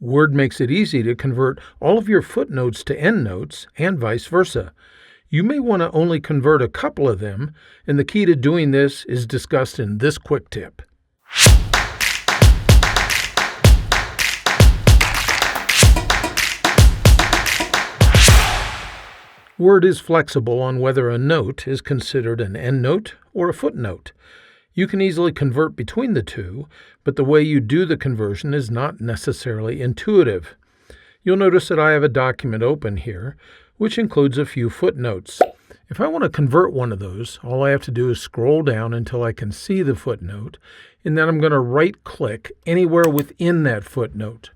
Word makes it easy to convert all of your footnotes to endnotes and vice versa. You may want to only convert a couple of them, and the key to doing this is discussed in this quick tip. Word is flexible on whether a note is considered an endnote or a footnote. You can easily convert between the two, but the way you do the conversion is not necessarily intuitive. You'll notice that I have a document open here, which includes a few footnotes. If I want to convert one of those, all I have to do is scroll down until I can see the footnote, and then I'm going to right-click anywhere within that footnote.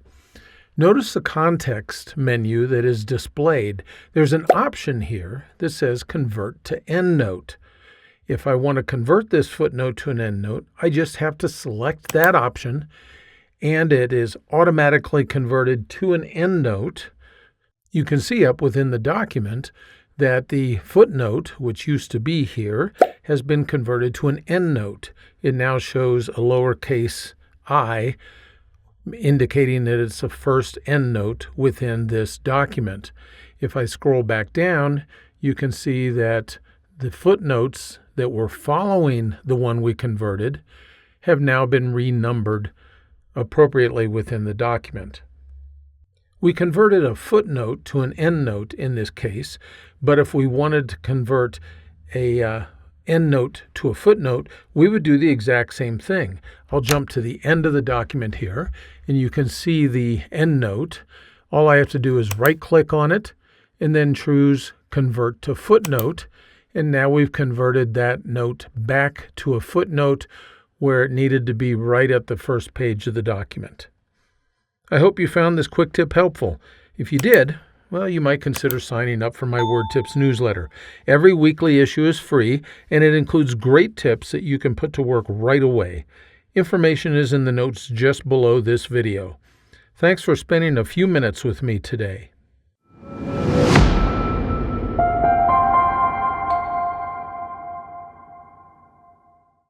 Notice the context menu that is displayed. There's an option here that says Convert to EndNote. If I want to convert this footnote to an EndNote, I just have to select that option, and it is automatically converted to an EndNote. You can see up within the document that the footnote, which used to be here, has been converted to an EndNote. It now shows a lowercase I, indicating that it's the first EndNote within this document. If I scroll back down, you can see that the footnotes that were following the one we converted have now been renumbered appropriately within the document. We converted a footnote to an endnote in this case, but if we wanted to convert a endnote to a footnote, we would do the exact same thing. I'll jump to the end of the document here, and you can see the endnote. All I have to do is right-click on it and then choose Convert to Footnote, and now we've converted that note back to a footnote where it needed to be right at the first page of the document. I hope you found this quick tip helpful. If you did, well, you might consider signing up for my Word Tips newsletter. Every weekly issue is free, and it includes great tips that you can put to work right away. Information is in the notes just below this video. Thanks for spending a few minutes with me today.